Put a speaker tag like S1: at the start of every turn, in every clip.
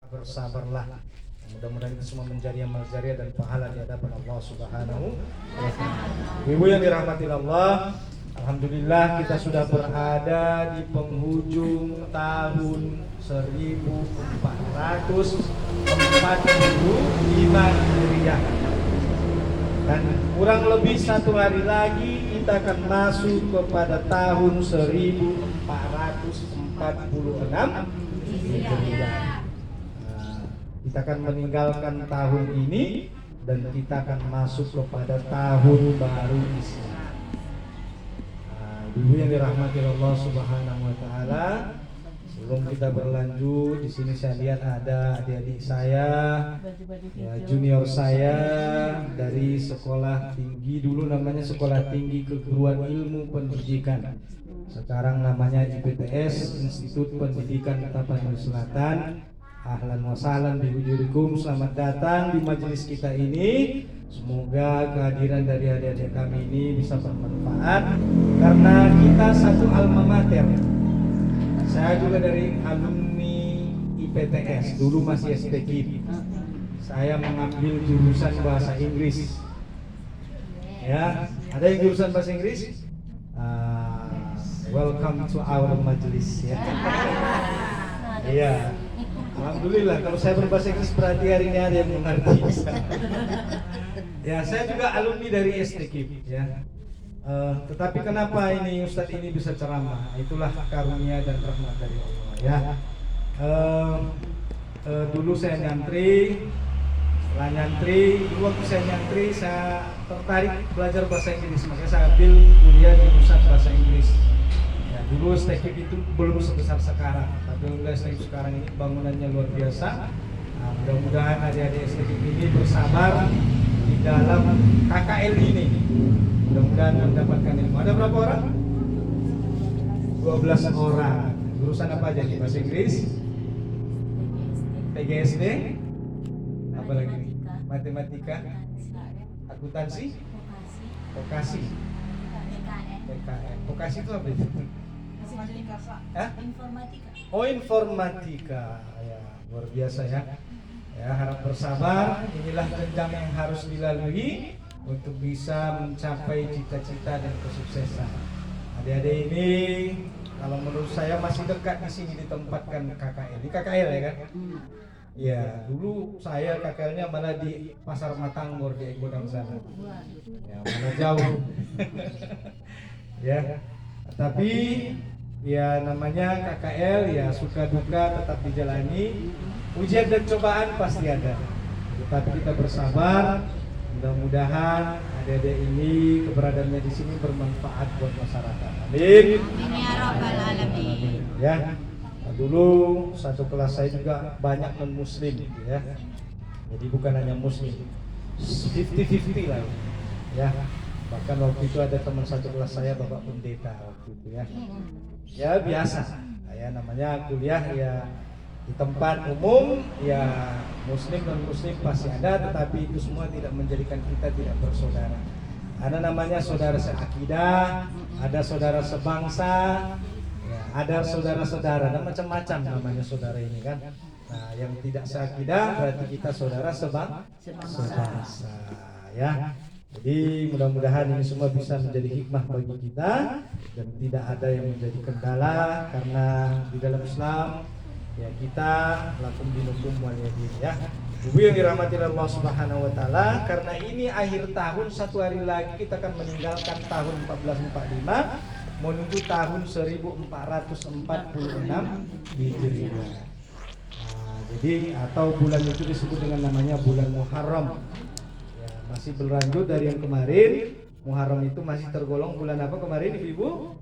S1: bersabarlah. Mudah-mudahan itu semua menjadi amal jariah dan pahala di hadapan Allah Subhanahu wa taala. Ibu yang dirahmati Allah, alhamdulillah kita sudah berada di penghujung tahun 1445 Hijriah. Dan kurang lebih 1 hari lagi kita akan masuk kepada tahun 1446 Hijriah. Kita akan meninggalkan tahun ini dan kita akan masuk kepada tahun baru Islam. Ibu yang dirahmati Allah Subhanahu wa taala, sebelum kita berlanjut, di sini saya lihat ada adik-adik saya, ya, junior saya dari sekolah tinggi, dulu namanya Sekolah Tinggi Keguruan Ilmu Pendidikan. Sekarang namanya IPTS, Institut Pendidikan Tapanuli Selatan. Ahlan wa sahlan bihujurikum, selamat datang di majelis kita ini. Semoga kehadiran dari adik-adik kami ini bisa bermanfaat karena kita satu alma mater. Saya juga dari alumni IPTS, dulu masih STKIP. Saya mengambil jurusan bahasa Inggris. Ya, ada yang jurusan bahasa Inggris? Welcome to our majelis ya. Iya. Alhamdulillah, kalau saya berbahasa Inggris berarti hari ini ada yang mengerti. Ya, saya juga alumni dari STKIP ya. Tetapi kenapa ini Ustadz ini bisa ceramah? Itulah karunia dan rahmat dari Allah ya. Dulu saya nyantri, setelah nyantri, waktu saya nyantri saya tertarik belajar bahasa Inggris, makanya saya ambil kuliah jurusan bahasa Inggris. Dulu STKIP itu belum sebesar sekarang, tapi alhamdulillah STKIP sekarang ini bangunannya luar biasa. Mudah-mudahan adik-adik STKIP ini bersabar di dalam KKL ini. Mudah-mudahan mendapatkan ilmu. Ada berapa orang? 12 orang. Jurusan apa aja nih? Bahasa Inggris, PGSD, apa lagi? Matematika, akuntansi, vokasi, PKN. Vokasi itu apa itu?
S2: Informatika.
S1: Oh, informatika. Ya, luar biasa ya. Ya, harap bersabar. Inilah jenjang yang harus dilalui untuk bisa mencapai cita-cita dan kesuksesan. Adik-adik ini kalau menurut saya masih dekat di sini ditempatkan KKL. Di KKL ya kan? Ya, dulu saya KKL-nya malah di Pasar Matanggor di Egodang sana. Ya, mana jauh. Ya. Tapi ya namanya KKL ya suka duka tetap dijalani. Ujian dan cobaan pasti ada. Tetapi kita bersabar. Mudah-mudahan adik-adik ini keberadaannya di sini bermanfaat buat masyarakat. Amin.
S2: Amin ya rabbal alamin.
S1: Ya. Dulu satu kelas saya juga banyak non-muslim gitu ya. Jadi bukan hanya muslim. 50-50 lah. Ya. Bahkan waktu itu ada teman satu kelas saya Bapak Pendeta waktu itu ya. Ya biasa. Ya namanya kuliah ya di tempat umum ya, muslim dan muslim pasti ada, tetapi itu semua tidak menjadikan kita tidak bersaudara. Ada namanya saudara seakidah, ada saudara sebangsa, ya, ada saudara-saudara, dan macam-macam namanya saudara ini kan. Nah, yang tidak seakidah berarti kita saudara sebangsa ya. Jadi mudah-mudahan ini semua bisa menjadi hikmah bagi kita dan tidak ada yang menjadi kendala, karena di dalam Islam ya kita lakum dinukum waliyadin ya. Ibu yang dirahmati Allah Subhanahu wa taala, karena ini akhir tahun, 1 hari lagi kita akan meninggalkan tahun 1445 menuju tahun 1446 Hijriah. Jadi atau bulan itu disebut dengan namanya bulan Muharram. Masih berlanjut dari yang kemarin. Muharram itu masih tergolong bulan apa kemarin Ibu?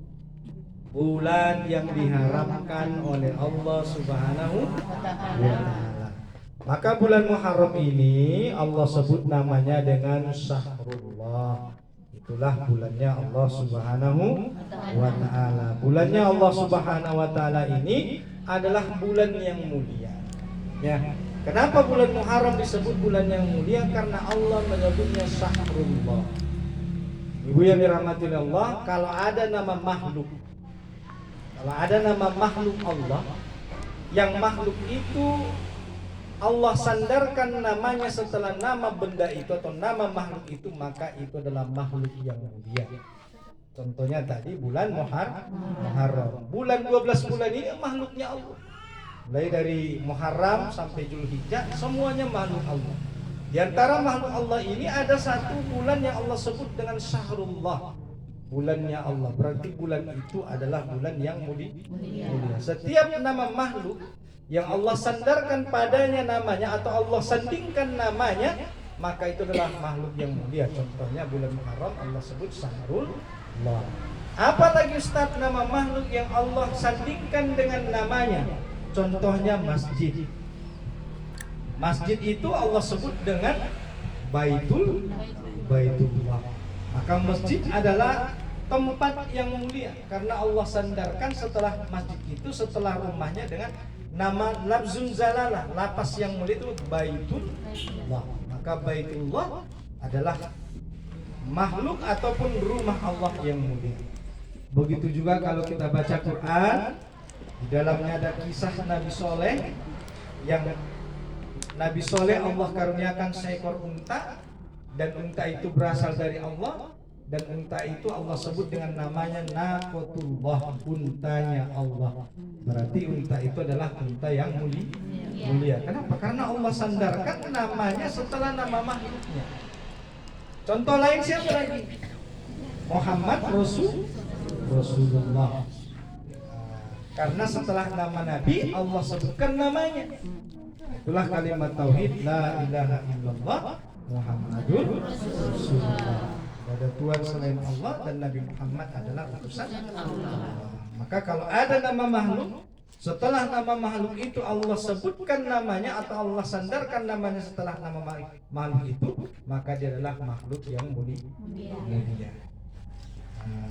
S1: Bulan yang diharamkan oleh Allah Subhanahu wa taala. Maka bulan Muharram ini Allah sebut namanya dengan Syahrullah. Itulah bulannya Allah Subhanahu wa taala. Bulannya Allah Subhanahu wa taala ini adalah bulan yang mulia. Ya. Kenapa bulan Muharram disebut bulan yang mulia? Karena Allah menyebutnya Syahrullah. Ibu yang dirahmati Allah, kalau ada nama makhluk, Allah, yang makhluk itu Allah sandarkan namanya setelah nama benda itu atau nama makhluk itu, maka itu adalah makhluk yang mulia. Contohnya tadi bulan Muharram. Bulan 12 bulan ini makhluknya Allah. Mulai dari Muharram sampai Zulhijjah semuanya makhluk Allah. Di antara makhluk Allah ini ada satu bulan yang Allah sebut dengan Syahrullah. Bulannya Allah. Berarti bulan itu adalah bulan yang mulia. Setiap nama makhluk yang Allah sandarkan padanya namanya atau Allah sandingkan namanya, maka itu adalah makhluk yang mulia. Contohnya bulan Muharram Allah sebut Syahrullah. Apalagi Ustaz nama makhluk yang Allah sandingkan dengan namanya? Contohnya masjid. Masjid itu Allah sebut dengan Baitullah. Maka masjid adalah tempat yang mulia karena Allah sandarkan setelah masjid itu, setelah rumahnya, dengan nama lafzun zalalah, lapas yang mulia itu Baitullah. Maka Baitullah adalah makhluk ataupun rumah Allah yang mulia. Begitu juga kalau kita baca Quran, di dalamnya ada kisah Nabi Soleh, yang Nabi Soleh Allah karuniakan seekor unta, dan unta itu berasal dari Allah, dan unta itu Allah sebut dengan namanya Naqatullah, untanya Allah. Berarti unta itu adalah unta yang mulia. Kenapa? Karena Allah sandarkan namanya setelah nama makhluknya. Contoh lain siapa lagi? Muhammad Rasulullah. Karena setelah nama Nabi Allah sebutkan namanya. Itulah kalimat tauhid la ilaha illallah Muhammadur Rasulullah. Ada Tuhan selain Allah dan Nabi Muhammad adalah utusan Allah. Maka kalau ada nama makhluk, setelah nama makhluk itu Allah sebutkan namanya atau Allah sandarkan namanya setelah nama makhluk itu, maka dia adalah makhluk yang mulia.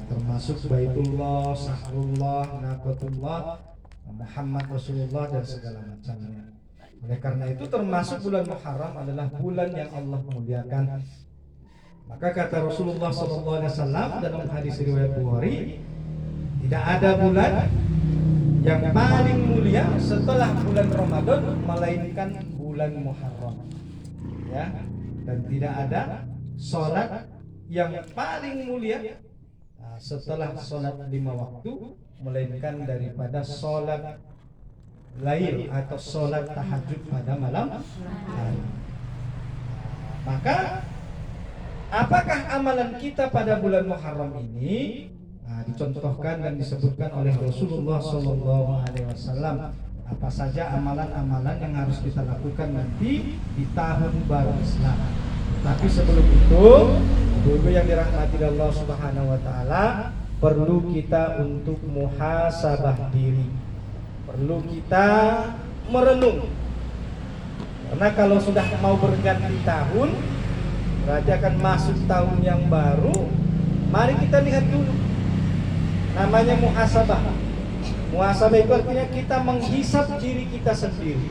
S1: Termasuk Baitullah, Syahrullah, Naqatullah, Muhammad Rasulullah dan segala macamnya. Oleh karena itu termasuk bulan Muharram adalah bulan yang Allah muliakan. Maka kata Rasulullah SAW dalam hadis riwayat Bukhari, tidak ada bulan yang paling mulia setelah bulan Ramadan melainkan bulan Muharram. Ya, dan tidak ada sholat yang paling mulia setelah sholat 5 waktu melainkan daripada sholat lail atau sholat tahajud pada malam hari. Maka apakah amalan kita pada bulan Muharram ini? Dicontohkan dan disebutkan oleh Rasulullah SAW. Apa saja amalan-amalan yang harus kita lakukan nanti di tahun baru Islam. Tapi sebelum itu, dulu yang dirahmati Allah Subhanahu wa taala, perlu kita untuk muhasabah diri. Perlu kita merenung. Karena kalau sudah mau berganti tahun, berarti akan masuk tahun yang baru. Mari kita lihat dulu. Namanya muhasabah. Muhasabah itu artinya kita menghisap diri kita sendiri.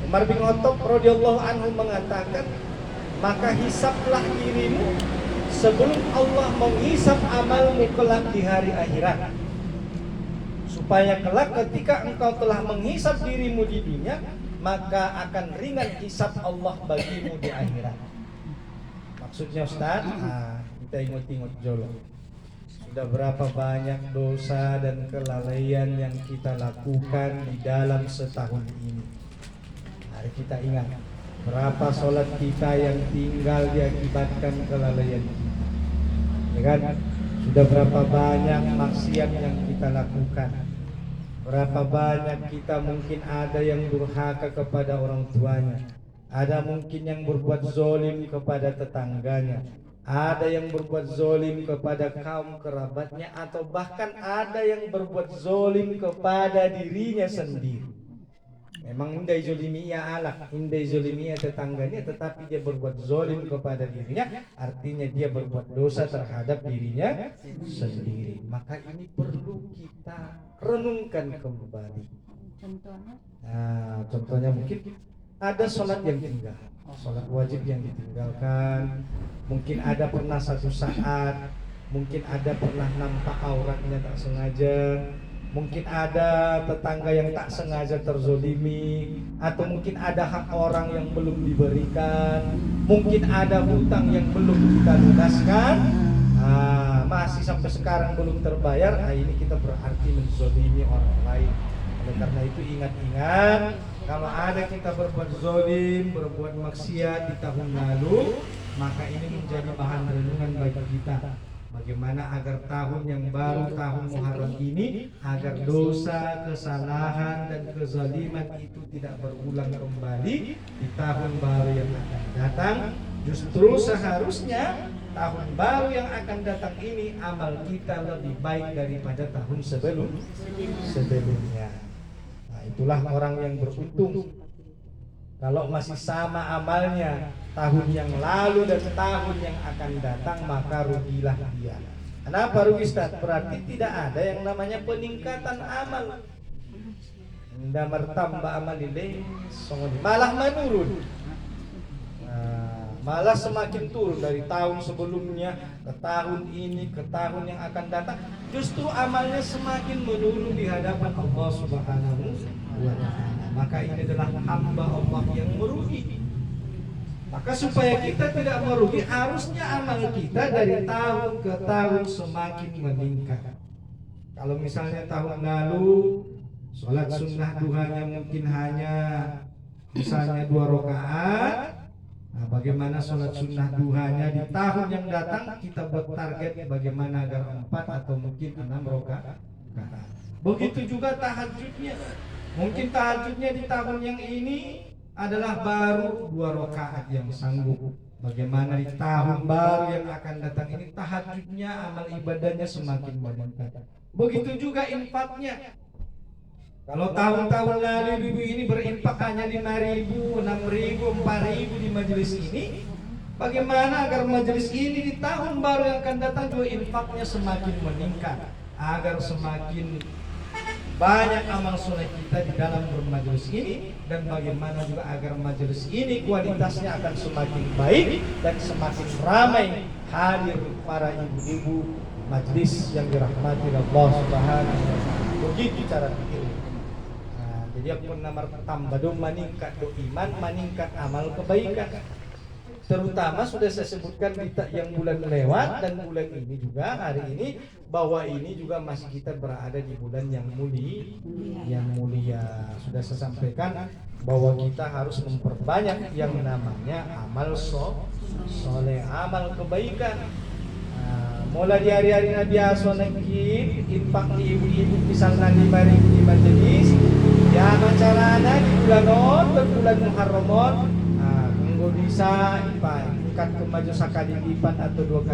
S1: Umar bin Khattab radhiyallahu anhu mengatakan, maka hisaplah dirimu sebelum Allah menghisap amalmu kelak di hari akhirat, supaya kelak ketika engkau telah menghisap dirimu di dunia, maka akan ringan hisap Allah bagimu di akhirat. Maksudnya Ustaz, kita ingat-ingat dulu. Sudah berapa banyak dosa dan kelalaian yang kita lakukan di dalam setahun ini. Mari kita ingat, berapa sholat kita yang tinggal diakibatkan kelalaian kita. Ya kan? Sudah berapa banyak maksiat yang kita lakukan. Berapa banyak kita mungkin ada yang durhaka kepada orang tuanya. Ada mungkin yang berbuat zolim kepada tetangganya. Ada yang berbuat zolim kepada kaum kerabatnya, atau bahkan ada yang berbuat zolim kepada dirinya sendiri. Memang indai zolimi ia alak, indai zolimi ia tetangganya, tetapi dia berbuat zolim kepada dirinya, artinya dia berbuat dosa terhadap dirinya sendiri. Maka ini perlu kita renungkan kembali. Contohnya mungkin ada sholat yang tinggal, sholat wajib yang ditinggalkan. Mungkin ada pernah satu saat, mungkin ada pernah nampak auratnya tak sengaja. Mungkin ada tetangga yang tak sengaja terzolimi, atau mungkin ada hak orang yang belum diberikan, mungkin ada hutang yang belum kita lunaskan, masih sampai sekarang belum terbayar. Ini kita berarti menzolimi orang lain. Oleh karena itu ingat-ingat, kalau ada kita berbuat zolim, berbuat maksiat di tahun lalu, maka ini menjadi bahan renungan bagi kita. Bagaimana agar tahun yang baru, tahun Muharram ini, agar dosa, kesalahan, dan kezaliman itu tidak berulang kembali di tahun baru yang akan datang. Justru seharusnya tahun baru yang akan datang ini amal kita lebih baik daripada tahun sebelumnya. Nah, itulah orang yang beruntung. Kalau masih sama amalnya tahun yang lalu dan tahun yang akan datang, maka rugilah dia. Kenapa rugi, Ustaz? Berarti tidak ada yang namanya peningkatan amal. Nda mertambah amal ini malah menurun. Malah semakin turun dari tahun sebelumnya ke tahun ini, ke tahun yang akan datang. Justru amalnya semakin menurun di hadapan Allah Subhanahu wa Ta'ala. Maka ini adalah hamba Allah yang merugi. Maka supaya kita tidak merugi, harusnya amal kita dari tahun ke tahun semakin meningkat. Kalau misalnya tahun lalu sholat sunnah duhanya mungkin hanya misalnya 2 rakaat, nah, bagaimana sholat sunnah duhanya di tahun yang datang kita buat target bagaimana agar 4 atau mungkin 6 rakaat. Begitu juga tahajudnya. Mungkin tahajudnya di tahun yang ini adalah baru 2 rakaat yang sanggup. Bagaimana di tahun baru yang akan datang ini tahajudnya, amal ibadahnya semakin meningkat. Begitu juga infaknya. Kalau tahun-tahun lalu ibu ini berinfak hanya 5.000, 6.000, 4.000 di majelis ini, bagaimana agar majelis ini di tahun baru yang akan datang juga infaknya semakin meningkat, agar semakin banyak amal soleh kita di dalam bermajelis ini, dan bagaimana juga agar majelis ini kualitasnya akan semakin baik dan semakin ramai hadir para ibu-ibu majelis yang dirahmati Allah Subhanahu wa Ta'ala. Begitu cara pikir. Jadi aku namar tambah do meningkat do iman, meningkat amal kebaikan. Terutama sudah saya sebutkan yang bulan lewat dan bulan ini juga hari ini, bahwa ini juga masih kita berada di bulan yang mulia. Sudah saya sampaikan bahwa kita harus memperbanyak yang namanya amal soleh, amal kebaikan. Mulai di hari-hari biasa nagit infak di ibu-ibu misalnya 5.000 di majelis, ya macarana di bulan Muharram, bisa ikat ke maju sekali lipat atau 2 kali